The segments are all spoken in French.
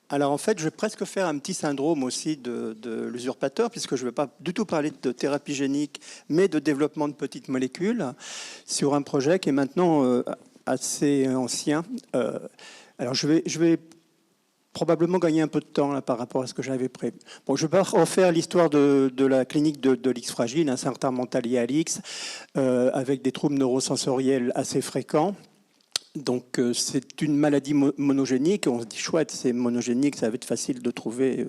Alors en fait, je vais presque faire un petit syndrome aussi de l'usurpateur, puisque je ne vais pas du tout parler de thérapie génique, mais de développement de petites molécules sur un projet qui est maintenant assez ancien. Alors je vais probablement gagner un peu de temps là, par rapport à ce que j'avais prévu. Bon, je vais pas refaire l'histoire de la clinique de l'X fragile, un retard mental lié à l'X, avec des troubles neurosensoriels assez fréquents. Donc c'est une maladie monogénique. On se dit chouette, c'est monogénique, ça va être facile de trouver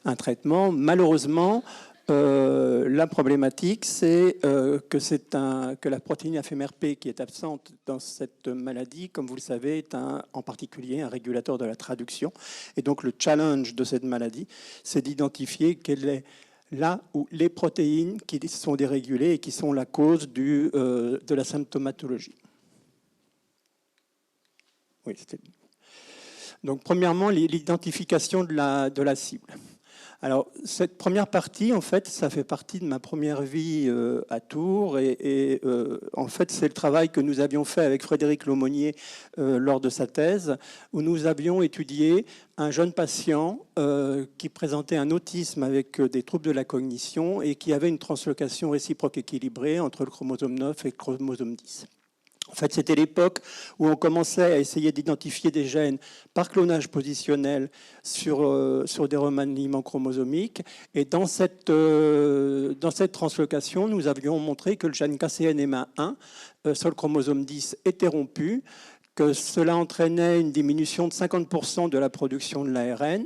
un traitement. Malheureusement, la problématique, c'est que la protéine FMRP qui est absente dans cette maladie, comme vous le savez, est en particulier un régulateur de la traduction. Et donc le challenge de cette maladie, c'est d'identifier quelle est là où les protéines qui sont dérégulées et qui sont la cause de la symptomatologie. Oui, donc, premièrement, l'identification de la cible. Alors, cette première partie, en fait, ça fait partie de ma première vie à Tours. Et en fait, c'est le travail que nous avions fait avec Frédéric Laumonier lors de sa thèse, où nous avions étudié un jeune patient qui présentait un autisme avec des troubles de la cognition et qui avait une translocation réciproque équilibrée entre le chromosome 9 et le chromosome 10. En fait, c'était l'époque où on commençait à essayer d'identifier des gènes par clonage positionnel sur des remaniements chromosomiques. Et dans cette translocation, nous avions montré que le gène KCNMA1 sur le chromosome 10 était rompu, que cela entraînait une diminution de 50% de la production de l'ARN,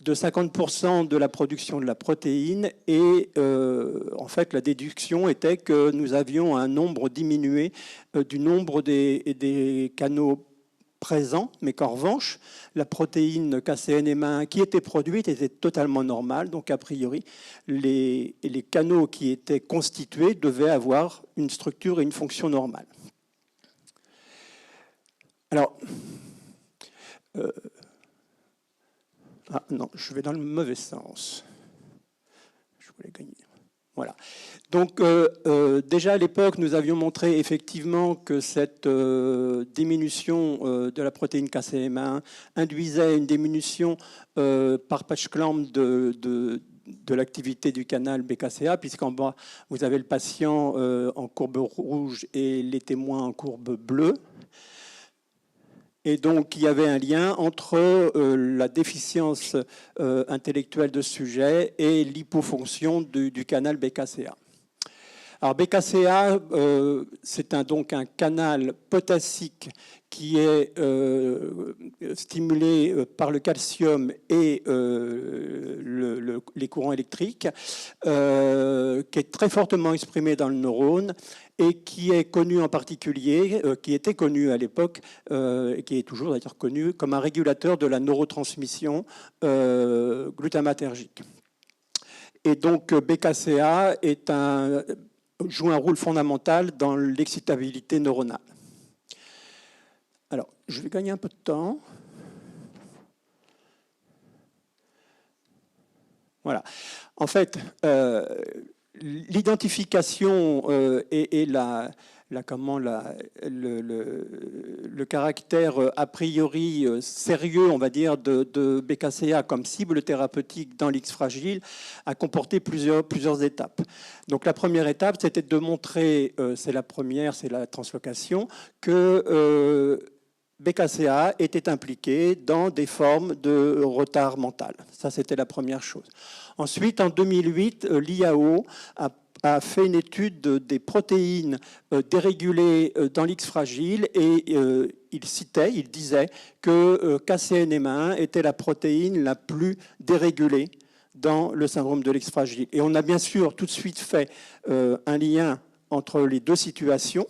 de 50% de la production de la protéine, et en fait la déduction était que nous avions un nombre diminué du nombre des canaux présents, mais qu'en revanche la protéine KCNM1 qui était produite était totalement normale, donc a priori les canaux qui étaient constitués devaient avoir une structure et une fonction normale. Alors ah non, je vais dans le mauvais sens. Je voulais gagner. Voilà. Donc déjà à l'époque, nous avions montré effectivement que cette diminution de la protéine KCM1 induisait une diminution par patch clamp de l'activité du canal BKCA, puisqu'en bas, vous avez le patient en courbe rouge et les témoins en courbe bleue. Et donc, il y avait un lien entre la déficience intellectuelle de ce sujet et l'hypofonction du canal BKCA. Alors, BKCA, c'est donc un canal potassique qui est stimulé par le calcium et les courants électriques, qui est très fortement exprimé dans le neurone et qui est connu en particulier, qui était connu à l'époque, et qui est toujours d'ailleurs connu comme un régulateur de la neurotransmission glutamatergique. Et donc BKCA joue un rôle fondamental dans l'excitabilité neuronale. Alors, je vais gagner un peu de temps. Voilà. En fait, l'identification et le caractère a priori sérieux, on va dire, de BKCA comme cible thérapeutique dans l'X fragile a comporté plusieurs étapes. Donc la première étape, c'était de montrer, c'est la translocation, que BKCA était impliqué dans des formes de retard mental. Ça, c'était la première chose. Ensuite, en 2008, l'IAO a fait une étude des protéines dérégulées dans l'X fragile et il disait que KCNM1 était la protéine la plus dérégulée dans le syndrome de l'X fragile. Et on a bien sûr tout de suite fait un lien entre les deux situations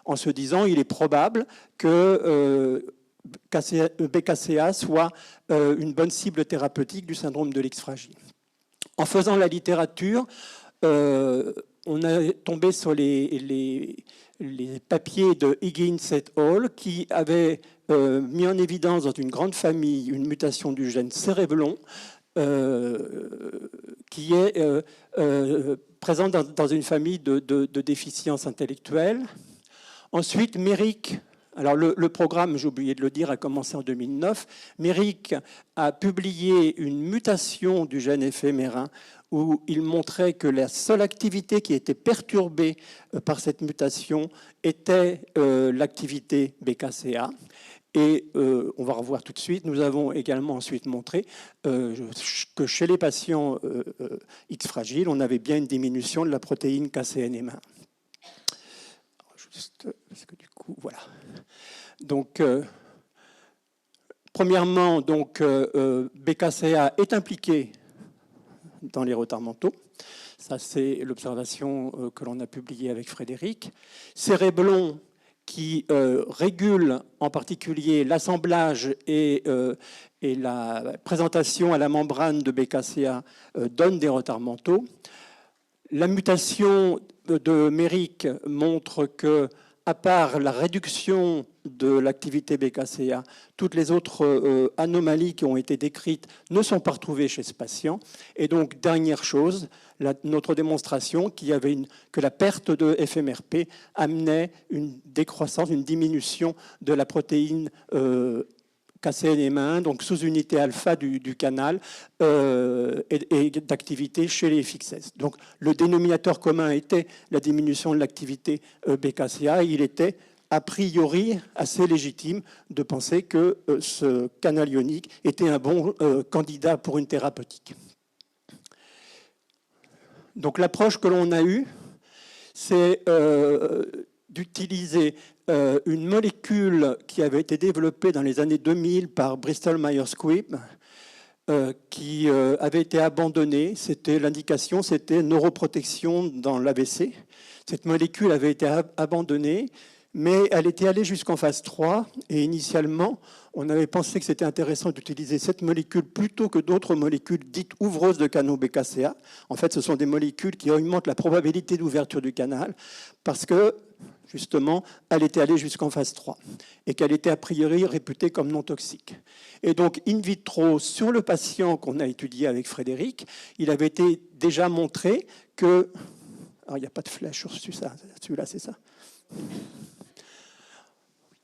en se disant qu'il est probable que BKCA soit une bonne cible thérapeutique du syndrome de l'X fragile. En faisant la littérature, on est tombé sur les papiers de Higgins et al. Qui avaient mis en évidence dans une grande famille une mutation du gène céréblon qui est présente dans une famille de déficiences intellectuelles. Ensuite, Merrick Alors le programme, j'ai oublié de le dire, a commencé en 2009. Méric a publié une mutation du gène éphémérin où il montrait que la seule activité qui était perturbée par cette mutation était l'activité BKCA. Et on va revoir tout de suite. Nous avons également ensuite montré que chez les patients X fragiles, on avait bien une diminution de la protéine KCNM1. Juste parce que du coup, voilà. Donc, premièrement, BKCA est impliqué dans les retards mentaux. Ça, c'est l'observation que l'on a publiée avec Frédéric. Céréblon qui régule en particulier l'assemblage et la présentation à la membrane de BKCA donne des retards mentaux. La mutation de Méric montre que, à part la réduction de l'activité BKCA, toutes les autres anomalies qui ont été décrites ne sont pas retrouvées chez ce patient. Et donc, dernière chose, notre démonstration que la perte de FMRP amenait une décroissance, une diminution de la protéine KCNM1, donc sous-unité alpha du canal, et d'activité chez les FXS. Donc le dénominateur commun était la diminution de l'activité BKCA. Il était a priori assez légitime de penser que ce canal ionique était un bon candidat pour une thérapeutique. Donc l'approche que l'on a eue, c'est d'utiliser une molécule qui avait été développée dans les années 2000 par Bristol Myers Squibb, qui avait été abandonnée. L'indication, c'était neuroprotection dans l'AVC. Cette molécule avait été abandonnée, mais elle était allée jusqu'en phase 3. Et initialement, on avait pensé que c'était intéressant d'utiliser cette molécule plutôt que d'autres molécules dites ouvreuses de canaux BKCA. En fait, ce sont des molécules qui augmentent la probabilité d'ouverture du canal parce que, justement, elle était allée jusqu'en phase 3 et qu'elle était a priori réputée comme non toxique. Et donc, in vitro, sur le patient qu'on a étudié avec Frédéric, il avait été déjà montré que... Alors, il n'y a pas de flèche sur celui-là, c'est ça.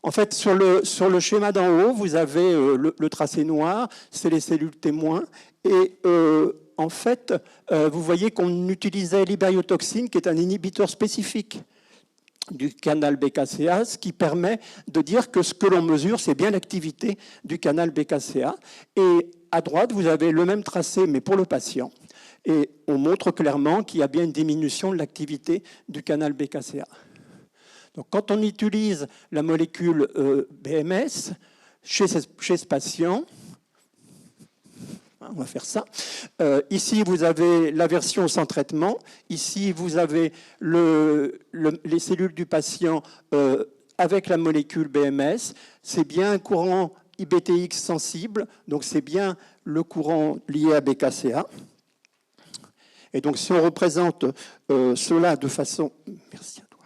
En fait, sur le schéma d'en haut, vous avez le tracé noir, c'est les cellules témoins. Et en fait, vous voyez qu'on utilisait l'ibériotoxine, qui est un inhibiteur spécifique du canal BKCA, ce qui permet de dire que ce que l'on mesure, c'est bien l'activité du canal BKCA. Et à droite, vous avez le même tracé, mais pour le patient. Et on montre clairement qu'il y a bien une diminution de l'activité du canal BKCA. Donc, quand on utilise la molécule BMS chez ce patient, on va faire ça. Ici, vous avez la version sans traitement. Ici, vous avez les cellules du patient avec la molécule BMS. C'est bien un courant IBTX sensible, donc c'est bien le courant lié à BKCA. Et donc, si on représente cela de façon... Merci à toi.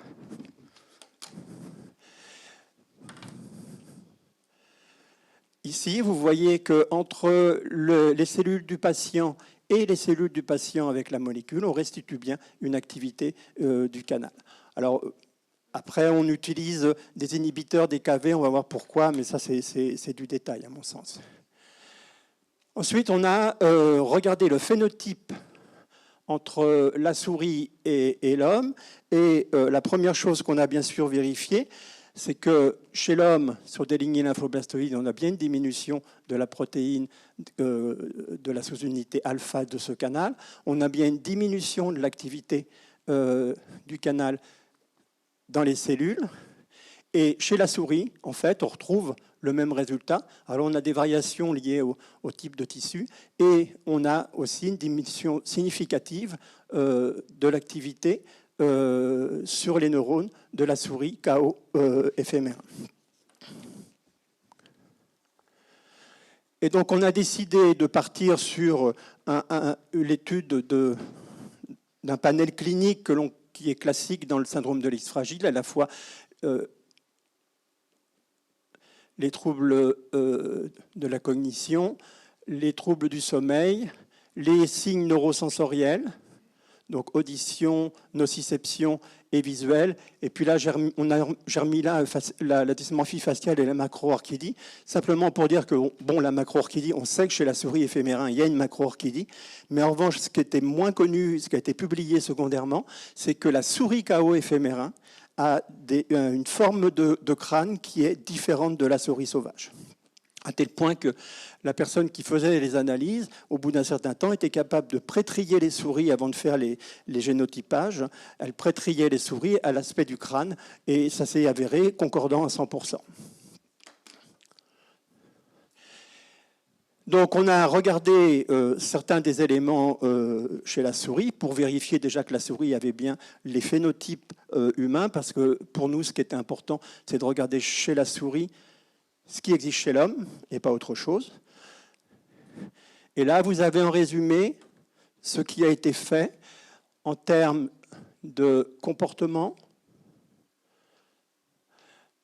Ici, vous voyez qu'entre les cellules du patient et les cellules du patient avec la molécule, on restitue bien une activité du canal. Alors, après, on utilise des inhibiteurs des KV, on va voir pourquoi, mais ça, c'est du détail, à mon sens. Ensuite, on a regardé le phénotype entre la souris et l'homme. Et la première chose qu'on a bien sûr vérifiée, c'est que chez l'homme, sur des lignées lymphoblastoïdes, on a bien une diminution de la protéine de la sous-unité alpha de ce canal. On a bien une diminution de l'activité du canal dans les cellules. Et chez la souris, en fait, on retrouve le même résultat. Alors, on a des variations liées au type de tissu et on a aussi une diminution significative de l'activité sur les neurones de la souris KO éphémère. Et donc, on a décidé de partir sur l'étude d'un panel clinique qui est classique dans le syndrome de l'X fragile, à la fois les troubles de la cognition, les troubles du sommeil, les signes neurosensoriels, donc audition, nociception et visuelle. Et puis là, j'ai remis là la dysmorphie faciale et la macro-orchidie, simplement pour dire que bon, la macro-orchidie, on sait que chez la souris éphémérin, il y a une macro-orchidie, mais en revanche, ce qui était moins connu, ce qui a été publié secondairement, c'est que la souris KO éphémérin a une forme de crâne qui est différente de la souris sauvage. À tel point que la personne qui faisait les analyses, au bout d'un certain temps, était capable de pré-trier les souris avant de faire les génotypages. Elle pré-triait les souris à l'aspect du crâne et ça s'est avéré concordant à 100%. Donc on a regardé certains des éléments chez la souris pour vérifier déjà que la souris avait bien les phénotypes humains, parce que pour nous, ce qui était important, c'est de regarder chez la souris ce qui existe chez l'homme et pas autre chose. Et là, vous avez en résumé ce qui a été fait en termes de comportement.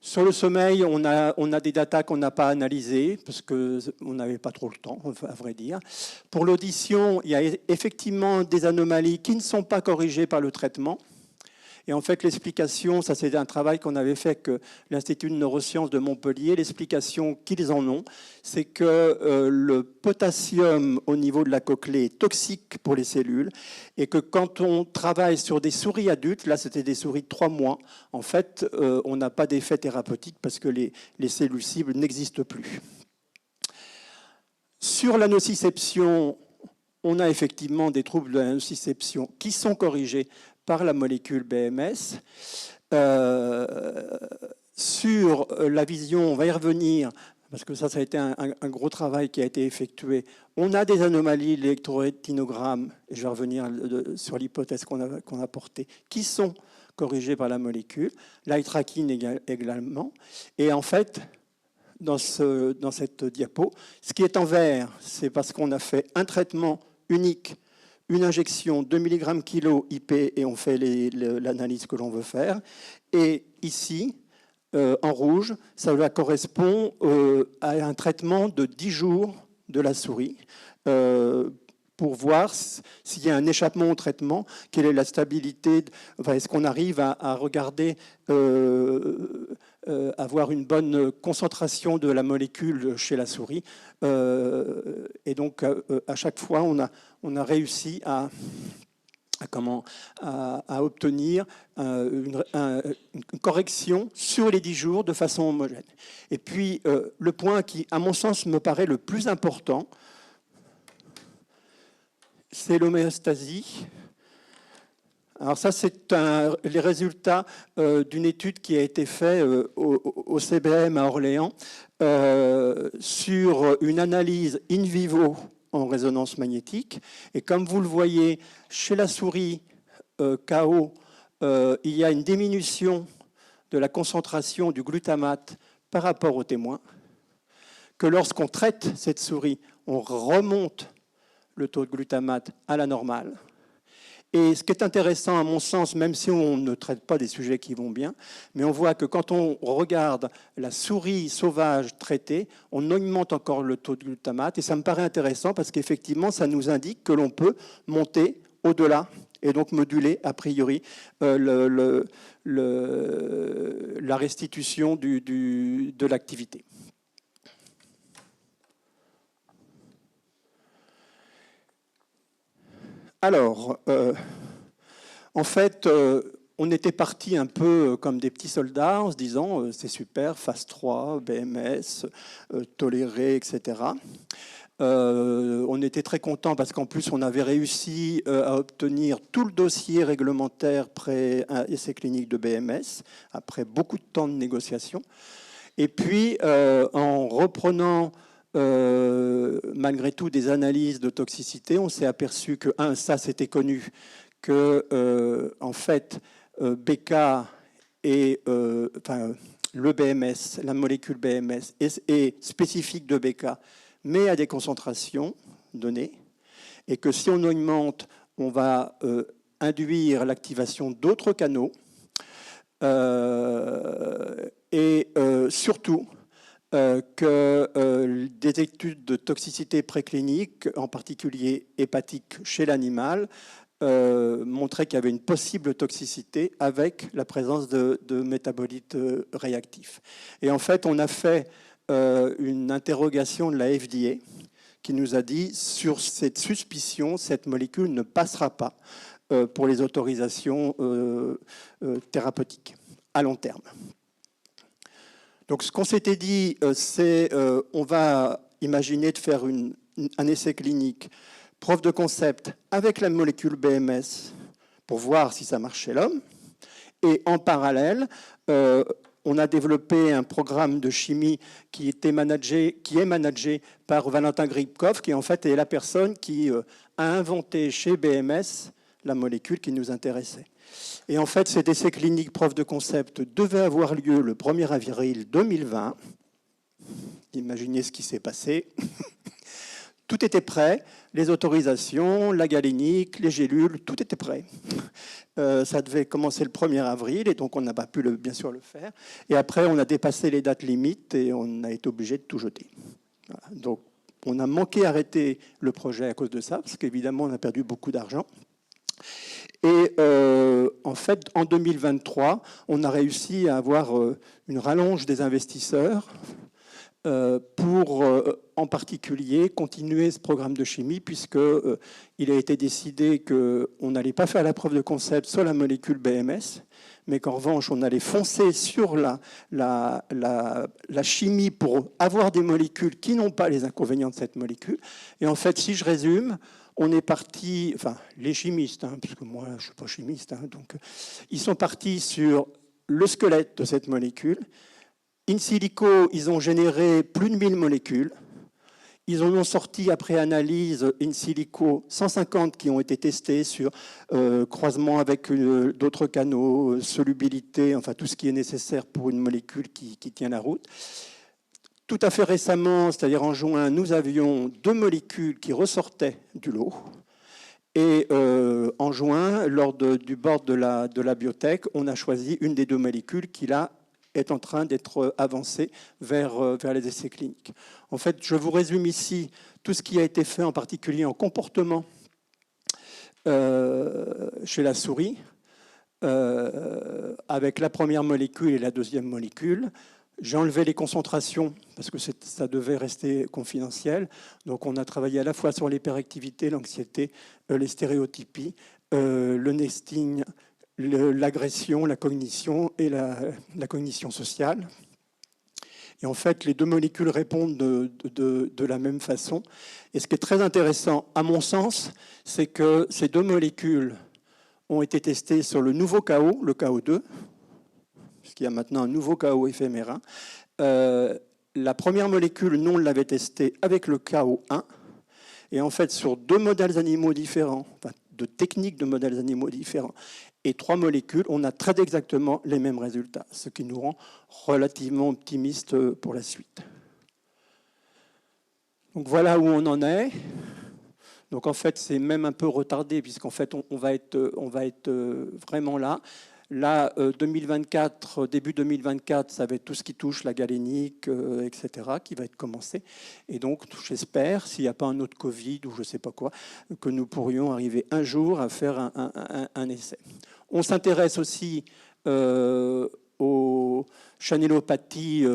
Sur le sommeil, on a des datas qu'on n'a pas analysées parce qu'on n'avait pas trop le temps, à vrai dire. Pour l'audition, il y a effectivement des anomalies qui ne sont pas corrigées par le traitement. Et en fait, l'explication, ça c'est un travail qu'on avait fait avec l'Institut de neurosciences de Montpellier, l'explication qu'ils en ont, c'est que le potassium au niveau de la cochlée est toxique pour les cellules et que quand on travaille sur des souris adultes, là c'était des souris de 3 mois, en fait, on n'a pas d'effet thérapeutique parce que les cellules cibles n'existent plus. Sur la nociception, on a effectivement des troubles de la nociception qui sont corrigés par la molécule BMS. Sur la vision, on va y revenir, parce que ça a été un gros travail qui a été effectué. On a des anomalies de l'électrorétinogramme, et je vais revenir sur l'hypothèse qu'on a portée, qui sont corrigées par la molécule, l'eye tracking également. Et en fait, dans cette diapo, ce qui est en vert, c'est parce qu'on a fait un traitement unique, une injection 2 mg kg IP et on fait l'analyse que l'on veut faire. Et ici, en rouge, ça correspond à un traitement de 10 jours de la souris pour voir s'il y a un échappement au traitement, quelle est la stabilité, enfin, est-ce qu'on arrive à regarder, avoir une bonne concentration de la molécule chez la souris. Et donc, à chaque fois, on a réussi à obtenir une correction sur les 10 jours de façon homogène. Et puis, le point qui, à mon sens, me paraît le plus important, c'est l'homéostasie. Alors ça, c'est les résultats d'une étude qui a été faite au CBM à Orléans sur une analyse in vivo en résonance magnétique. Et comme vous le voyez, chez la souris KO, il y a une diminution de la concentration du glutamate par rapport au témoin, que lorsqu'on traite cette souris, on remonte le taux de glutamate à la normale. Et ce qui est intéressant, à mon sens, même si on ne traite pas des sujets qui vont bien, mais on voit que quand on regarde la souris sauvage traitée, on augmente encore le taux de glutamate. Et ça me paraît intéressant parce qu'effectivement, ça nous indique que l'on peut monter au-delà et donc moduler, a priori, la restitution de l'activité. Alors, en fait, on était parti un peu comme des petits soldats en se disant c'est super, phase 3, BMS, toléré, etc. On était très contents parce qu'en plus, on avait réussi à obtenir tout le dossier réglementaire pré-essai clinique de BMS, après beaucoup de temps de négociation. Et puis, en reprenant malgré tout des analyses de toxicité, on s'est aperçu que, ça c'était connu, que en fait, BK et le BMS, la molécule BMS est spécifique de BK, mais à des concentrations données, et que si on augmente, on va induire l'activation d'autres canaux, et surtout, que des études de toxicité préclinique, en particulier hépatique chez l'animal, montrait qu'il y avait une possible toxicité avec la présence de métabolites réactifs. Et en fait, on a fait une interrogation de la FDA qui nous a dit, sur cette suspicion, cette molécule ne passera pas pour les autorisations thérapeutiques à long terme. Donc ce qu'on s'était dit, c'est on va imaginer de faire un essai clinique, preuve de concept avec la molécule BMS pour voir si ça marche chez l'homme. Et en parallèle, on a développé un programme de chimie qui est managé par Valentin Gribkov, qui en fait est la personne qui a inventé chez BMS la molécule qui nous intéressait. Et en fait, cet essai clinique preuve de concept devait avoir lieu le 1er avril 2020. Imaginez ce qui s'est passé. Tout était prêt, les autorisations, la galénique, les gélules, tout était prêt. Ça devait commencer le 1er avril, et donc on n'a pas pu bien sûr le faire. Et après, on a dépassé les dates limites et on a été obligé de tout jeter. Voilà. Donc on a manqué arrêter le projet à cause de ça, parce qu'évidemment, on a perdu beaucoup d'argent. Et en fait, en 2023, on a réussi à avoir une rallonge des investisseurs pour, en particulier, continuer ce programme de chimie, puisqu'il a été décidé qu'on n'allait pas faire la preuve de concept sur la molécule BMS, mais qu'en revanche, on allait foncer sur la chimie pour avoir des molécules qui n'ont pas les inconvénients de cette molécule. Et en fait, si je résume, on est parti, enfin les chimistes, puisque moi je ne suis pas chimiste, donc ils sont partis sur le squelette de cette molécule. In silico, ils ont généré plus de 1000 molécules. Ils en ont sorti, après analyse in silico, 150 qui ont été testés sur croisement avec d'autres canaux, solubilité, enfin tout ce qui est nécessaire pour une molécule qui tient la route. Tout à fait récemment, c'est-à-dire en juin, nous avions 2 molécules qui ressortaient du lot. Et en juin, lors du board de la biotech, on a choisi une des 2 molécules qui, là, est en train d'être avancée vers les essais cliniques. En fait, je vous résume ici tout ce qui a été fait, en particulier en comportement chez la souris, avec la première molécule et la deuxième molécule. J'ai enlevé les concentrations parce que ça devait rester confidentiel. Donc on a travaillé à la fois sur l'hyperactivité, l'anxiété, les stéréotypies, le nesting, l'agression, la cognition et la cognition sociale. Et en fait, les 2 molécules répondent de la même façon. Et ce qui est très intéressant, à mon sens, c'est que ces 2 molécules ont été testées sur le nouveau KO, le KO2, puisqu'il y a maintenant un nouveau KO éphémérin. La première molécule, nous, on l'avait testée avec le KO1. Et en fait, sur 2 modèles animaux différents, enfin, 2 techniques de modèles animaux différents, et 3 molécules, on a très exactement les mêmes résultats, ce qui nous rend relativement optimistes pour la suite. Donc voilà où on en est. Donc en fait, c'est même un peu retardé, puisqu'en fait, on va être vraiment là. Là, 2024, début 2024, ça va être tout ce qui touche la galénique, etc., qui va être commencé. Et donc, j'espère, s'il n'y a pas un autre Covid ou je ne sais pas quoi, que nous pourrions arriver un jour à faire un essai. On s'intéresse aussi aux chanélopathies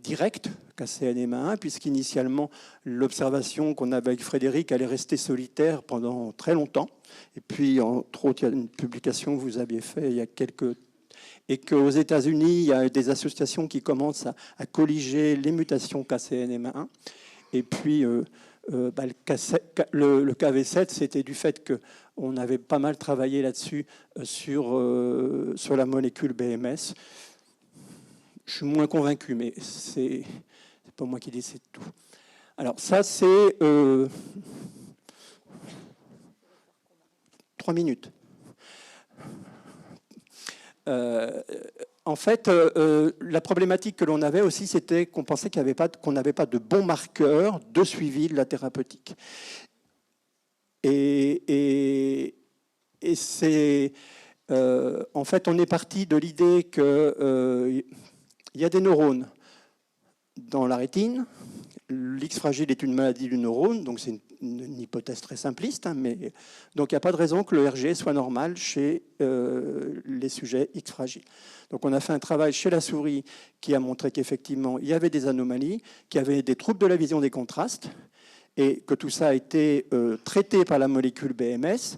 directes, KCNMA1, puisqu'initialement, l'observation qu'on avait avec Frédéric, elle est restée solitaire pendant très longtemps. Et puis, entre autres, il y a une publication que vous aviez faite il y a quelques... Et qu'aux États-Unis, il y a des associations qui commencent à colliger les mutations KCNMA1. Et puis, le KV7, c'était du fait qu'on avait pas mal travaillé là-dessus sur la molécule BMS. Je suis moins convaincu, mais c'est pas moi qui décide tout. Alors ça, c'est 3 minutes. En fait, la problématique que l'on avait aussi, c'était qu'on pensait qu'on n'avait pas de bons marqueurs de suivi de la thérapeutique. Et c'est... en fait, on est parti de l'idée qu'il y a des neurones dans la rétine. l'X fragile est une maladie du neurone, donc c'est une hypothèse très simpliste, hein, mais donc il n'y a pas de raison que le RG soit normal chez les sujets X fragiles. Donc on a fait un travail chez la souris qui a montré qu'effectivement il y avait des anomalies, qu'il y avait des troubles de la vision des contrastes, et que tout ça a été traité par la molécule BMS.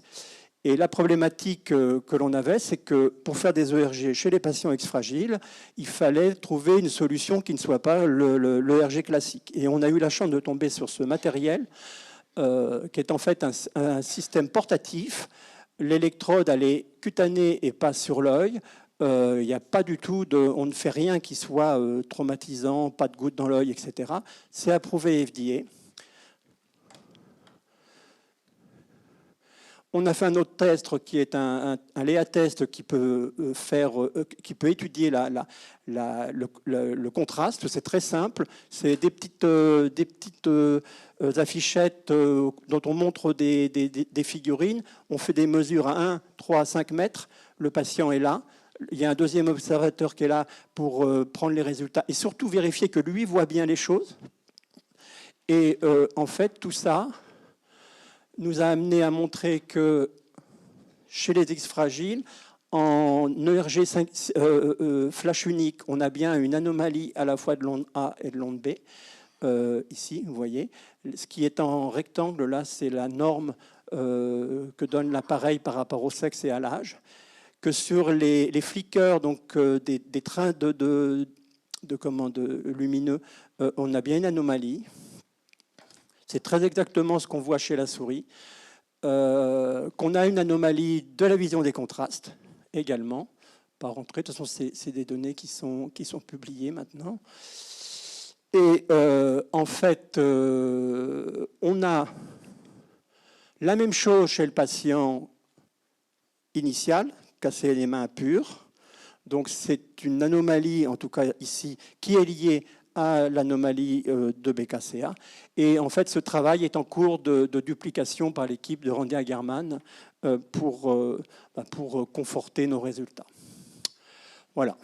Et la problématique que l'on avait, c'est que pour faire des ERG chez les patients X fragiles, il fallait trouver une solution qui ne soit pas l'ERG classique. Et on a eu la chance de tomber sur ce matériel, qui est en fait un système portatif. L'électrode, elle est cutanée et pas sur l'œil. Il n'y a pas du tout on ne fait rien qui soit traumatisant, pas de gouttes dans l'œil, etc. C'est approuvé FDA. On a fait un autre test qui est un Léa test qui peut étudier le contraste. C'est très simple. C'est des petites affichettes dont on montre des figurines. On fait des mesures à 1, 3, 5 mètres. Le patient est là. Il y a un deuxième observateur qui est là pour prendre les résultats et surtout vérifier que lui voit bien les choses. Et en fait, tout ça nous a amené à montrer que chez les X fragiles, en ERG flash unique, on a bien une anomalie à la fois de l'onde A et de l'onde B. Ici, vous voyez. Ce qui est en rectangle, là, c'est la norme que donne l'appareil par rapport au sexe et à l'âge. Que sur les flickers, donc des trains de lumineux, on a bien une anomalie. C'est très exactement ce qu'on voit chez la souris. Qu'on a une anomalie de la vision des contrastes également, pas rentrer. De toute façon, c'est des données qui sont publiées maintenant. Et en fait, on a la même chose chez le patient initial, cassé les mains pures. Donc c'est une anomalie, en tout cas ici, qui est liée à l'anomalie de BKCA. Et en fait, ce travail est en cours de duplication par l'équipe de Randy Hagerman pour conforter nos résultats. Voilà.